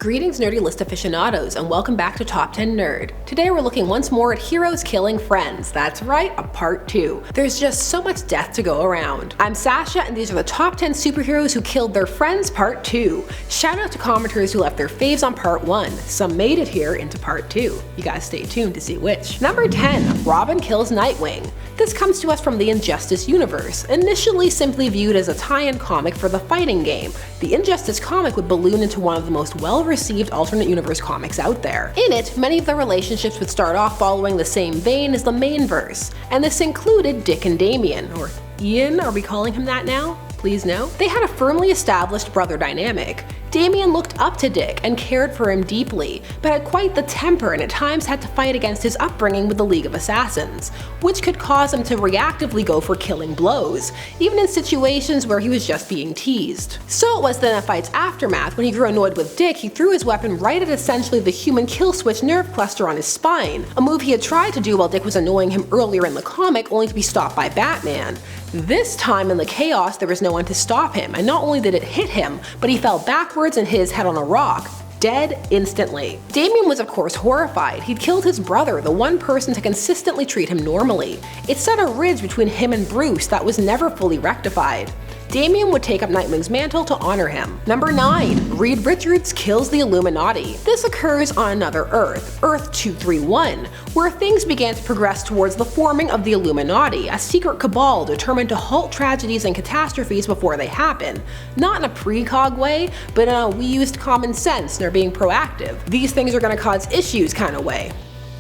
Greetings nerdy list aficionados and welcome back to Top 10 Nerd. Today we're looking once more at heroes killing friends. That's right, a part 2. There's just so much death to go around. I'm Sasha and these are the top 10 superheroes who killed their friends part 2. Shout out to commenters who left their faves on part 1. Some made it here into part 2. You guys stay tuned to see which. Number 10. Robin kills Nightwing. This comes to us from the Injustice universe, initially simply viewed as a tie-in comic for the fighting game. The Injustice comic would balloon into one of the most well-received alternate universe comics out there. In it, many of the relationships would start off following the same vein as the main verse, and this included Dick and Damian, or Ian, are we calling him that now? Please no. They had a firmly established brother dynamic. Damian looked up to Dick and cared for him deeply, but had quite the temper and at times had to fight against his upbringing with the League of Assassins, which could cause him to reactively go for killing blows, even in situations where he was just being teased. So it was then in a fight's aftermath, when he grew annoyed with Dick, he threw his weapon right at essentially the human kill switch nerve cluster on his spine, a move he had tried to do while Dick was annoying him earlier in the comic, only to be stopped by Batman. This time in the chaos there was no one to stop him, and not only did it hit him, but he fell backwards and hit his head on a rock, dead instantly. Damian was of course horrified. He'd killed his brother, the one person to consistently treat him normally. It set a ridge between him and Bruce that was never fully rectified. Damian would take up Nightwing's mantle to honor him. Number 9. Reed Richards kills the Illuminati. This occurs on another Earth, Earth 231, where things began to progress towards the forming of the Illuminati, a secret cabal determined to halt tragedies and catastrophes before they happen. Not in a precog way, but in a we used common sense and are being proactive. These things are gonna cause issues kind of way.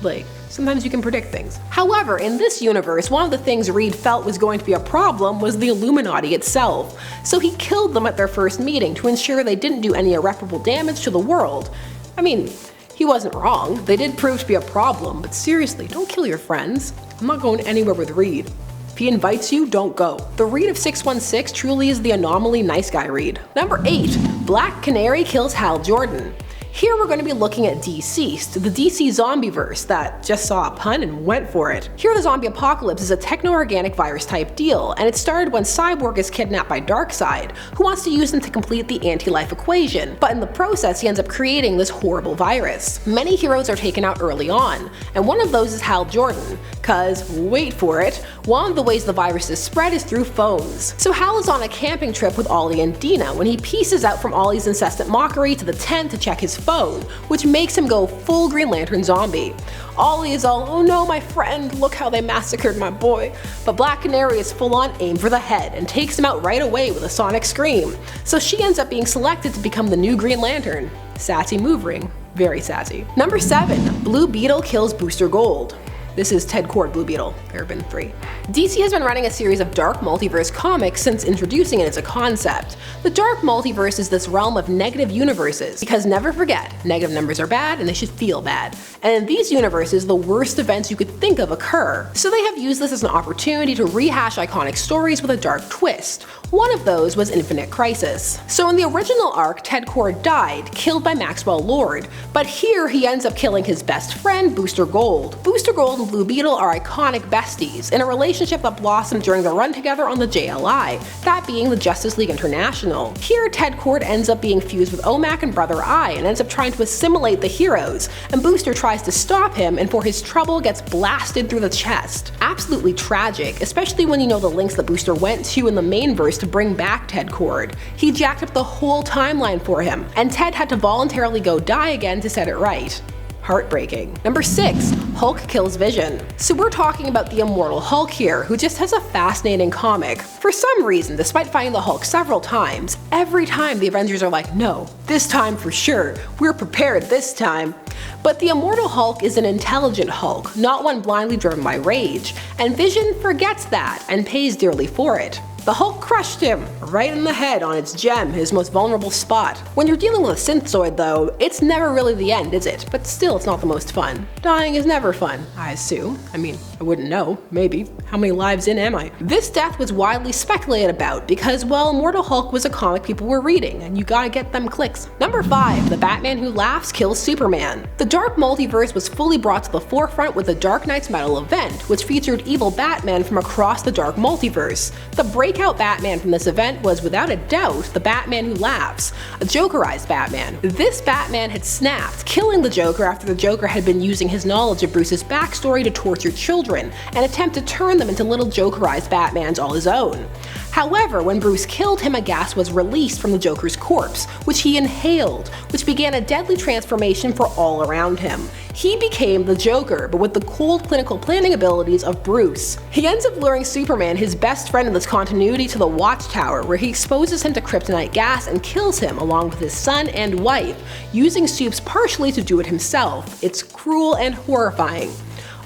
Like, sometimes you can predict things. However, in this universe, one of the things Reed felt was going to be a problem was the Illuminati itself. So he killed them at their first meeting to ensure they didn't do any irreparable damage to the world. I mean, he wasn't wrong. They did prove to be a problem, but seriously, don't kill your friends. I'm not going anywhere with Reed. If he invites you, don't go. The Reed of 616 truly is the anomaly nice guy Reed. Number 8. Black Canary kills Hal Jordan. Here we're going to be looking at Deceased, the DC zombieverse that just saw a pun and went for it. Here the zombie apocalypse is a techno-organic virus type deal, and it started when Cyborg is kidnapped by Darkseid, who wants to use him to complete the anti-life equation, but in the process he ends up creating this horrible virus. Many heroes are taken out early on, and one of those is Hal Jordan, cause, wait for it, one of the ways the virus is spread is through phones. So Hal is on a camping trip with Ollie and Dina when he pieces out from Ollie's incessant mockery to the tent to check his phone, which makes him go full Green Lantern zombie. Ollie is all, oh no my friend, look how they massacred my boy. But Black Canary is full on aim for the head and takes him out right away with a sonic scream. So she ends up being selected to become the new Green Lantern. Sassy move ring. Very sassy. Number 7. Blue Beetle kills Booster Gold. This is Ted Kord Blue Beetle. There have been 3. DC has been running a series of dark multiverse comics since introducing it as a concept. The dark multiverse is this realm of negative universes, because never forget, negative numbers are bad and they should feel bad. And in these universes, the worst events you could think of occur. So they have used this as an opportunity to rehash iconic stories with a dark twist. One of those was Infinite Crisis. So in the original arc, Ted Kord died, killed by Maxwell Lord, but here he ends up killing his best friend, Booster Gold. Booster Gold and Blue Beetle are iconic besties, in a relationship that blossomed during their run together on the JLI, that being the Justice League International. Here, Ted Kord ends up being fused with OMAC and Brother Eye and ends up trying to assimilate the heroes, and Booster tries to stop him and for his trouble gets blasted through the chest. Absolutely tragic, especially when you know the lengths that Booster went to in the main verse to bring back Ted Kord. He jacked up the whole timeline for him, and Ted had to voluntarily go die again to set it right. Heartbreaking. Number 6. Hulk kills Vision. So we're talking about the immortal Hulk here, who just has a fascinating comic. For some reason, despite fighting the Hulk several times, every time the Avengers are like, no, this time for sure, we're prepared this time. But the immortal Hulk is an intelligent Hulk, not one blindly driven by rage, and Vision forgets that and pays dearly for it. The Hulk crushed him, right in the head on its gem, his most vulnerable spot. When you're dealing with a synthzoid though, it's never really the end, is it? But still, it's not the most fun. Dying is never fun, I assume. I mean, I wouldn't know, maybe. How many lives in am I? This death was widely speculated about because, well, Immortal Hulk was a comic people were reading, and you gotta get them clicks. Number 5. The Batman Who Laughs kills Superman. The dark multiverse was fully brought to the forefront with the Dark Knight's Metal event, which featured evil Batman from across the dark multiverse. The break breakout Batman from this event was without a doubt the Batman who laughs, a Jokerized Batman. This Batman had snapped, killing the Joker after the Joker had been using his knowledge of Bruce's backstory to torture children and attempt to turn them into little Jokerized Batmans all his own. However, when Bruce killed him, a gas was released from the Joker's corpse, which he inhaled, which began a deadly transformation for all around him. He became the Joker, but with the cold clinical planning abilities of Bruce. He ends up luring Superman, his best friend in this continuity, to the Watchtower, where he exposes him to kryptonite gas and kills him along with his son and wife, using Supes partially to do it himself. It's cruel and horrifying.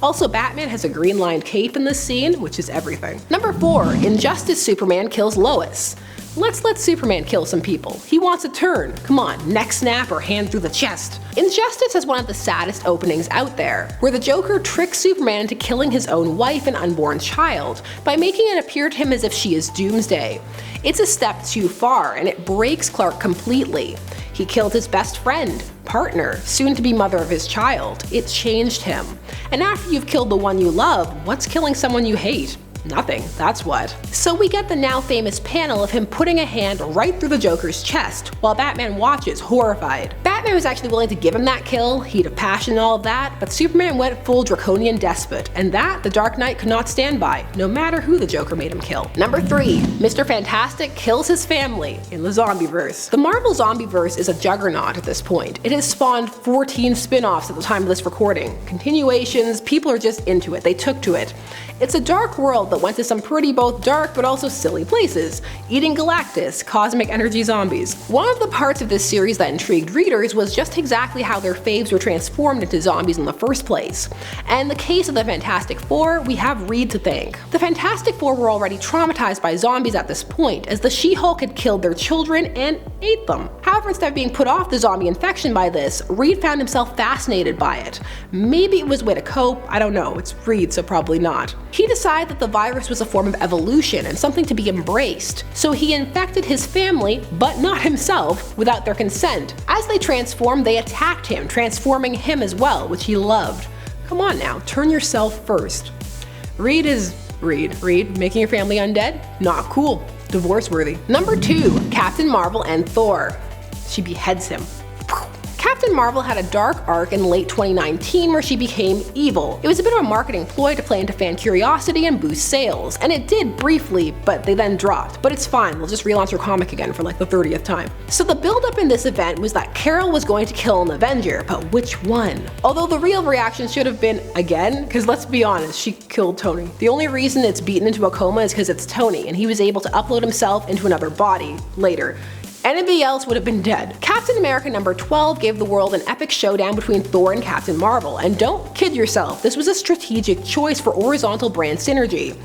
Also, Batman has a green-lined cape in this scene, which is everything. Number 4. Injustice Superman kills Lois. Let's let Superman kill some people. He wants a turn. Come on, neck snap or hand through the chest. Injustice has one of the saddest openings out there, where the Joker tricks Superman into killing his own wife and unborn child by making it appear to him as if she is Doomsday. It's a step too far, and it breaks Clark completely. He killed his best friend, partner, soon-to-be mother of his child. It changed him. And after you've killed the one you love, what's killing someone you hate? Nothing, that's what. So we get the now famous panel of him putting a hand right through the Joker's chest, while Batman watches, horrified. Batman was actually willing to give him that kill, heat of passion and all of that, but Superman went full draconian despot, and that the Dark Knight could not stand by, no matter who the Joker made him kill. Number 3. Mr. Fantastic kills his family in the Zombieverse. The Marvel Zombieverse is a juggernaut at this point. It has spawned 14 spin-offs at the time of this recording. Continuations, people are just into it, they took to it. It's a dark world that went to some pretty both dark but also silly places, eating Galactus, cosmic energy zombies. One of the parts of this series that intrigued readers was just exactly how their faves were transformed into zombies in the first place. And in the case of the Fantastic Four, we have Reed to thank. The Fantastic Four were already traumatized by zombies at this point, as the She-Hulk had killed their children and ate them. However, instead of being put off the zombie infection by this, Reed found himself fascinated by it. Maybe it was a way to cope, I don't know, it's Reed so probably not. He decided that the virus was a form of evolution and something to be embraced, so he infected his family, but not himself, without their consent. As they transformed, they attacked him, transforming him as well, which he loved. Come on now, turn yourself first. Reed is Reed. Reed, making your family undead? Not cool. Divorce worthy. Number 2. Captain Marvel and Thor. She beheads him. Captain Marvel had a dark arc in late 2019 where she became evil. It was a bit of a marketing ploy to play into fan curiosity and boost sales, and it did briefly, but they then dropped. But it's fine, they'll just relaunch her comic again for like the 30th time. So the build-up in this event was that Carol was going to kill an Avenger, but which one? Although the real reaction should have been, again, because let's be honest, she killed Tony. The only reason it's beaten into a coma is because it's Tony, and he was able to upload himself into another body later. Anybody else would have been dead. Captain America number 12 gave the world an epic showdown between Thor and Captain Marvel, and don't kid yourself, this was a strategic choice for horizontal brand synergy.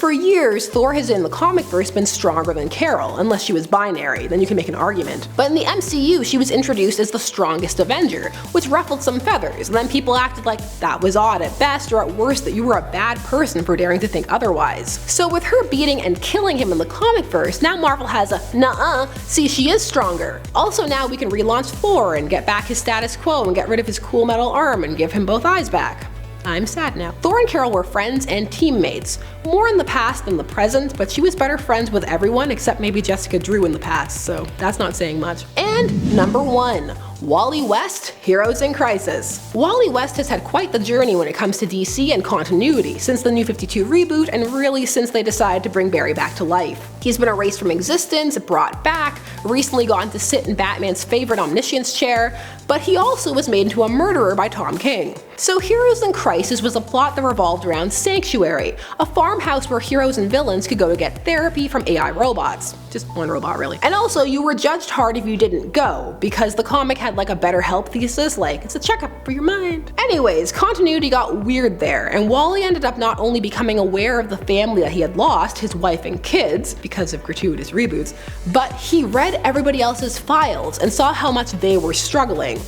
For years, Thor has in the comic verse been stronger than Carol, unless she was binary, then you can make an argument. But in the MCU, she was introduced as the strongest Avenger, which ruffled some feathers, and then people acted like that was odd at best, or at worst that you were a bad person for daring to think otherwise. So with her beating and killing him in the comic verse, now Marvel has a nuh-uh, see she is stronger. Also now we can relaunch Thor and get back his status quo and get rid of his cool metal arm and give him both eyes back. I'm sad now. Thor and Carol were friends and teammates, more in the past than the present, but she was better friends with everyone except maybe Jessica Drew in the past, so that's not saying much. And number 1. Wally West, Heroes in Crisis. Wally West has had quite the journey when it comes to DC and continuity, since the New 52 reboot and really since they decided to bring Barry back to life. He's been erased from existence, brought back, recently gotten to sit in Batman's favorite omniscience chair, but he also was made into a murderer by Tom King. So Heroes in Crisis was a plot that revolved around Sanctuary, a farmhouse where heroes and villains could go to get therapy from AI robots. Just one robot really. And also you were judged hard if you didn't go, because the comic had like a better help thesis, like it's a checkup for your mind. Anyways, continuity got weird there, and Wally ended up not only becoming aware of the family that he had lost, his wife and kids, because of gratuitous reboots, but he read everybody else's files and saw how much they were struggling.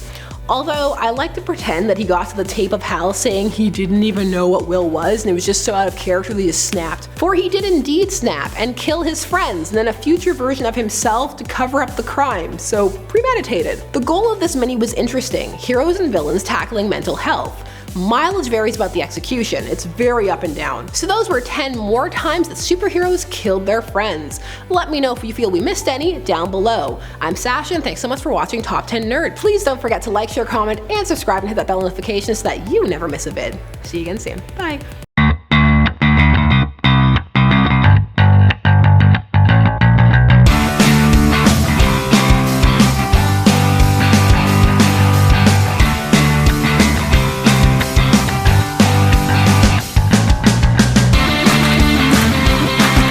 Although I like to pretend that he got to the tape of Hal saying he didn't even know what Will was and it was just so out of character that he just snapped. For he did indeed snap and kill his friends and then a future version of himself to cover up the crime, so premeditated. The goal of this mini was interesting, heroes and villains tackling mental health. Mileage varies about the execution, it's very up and down. So those were 10 more times that superheroes killed their friends. Let me know if you feel we missed any down below. I'm Sasha and thanks so much for watching Top 10 Nerd. Please don't forget to like, share, comment, and subscribe and hit that bell notification so that you never miss a vid. See you again soon. Bye.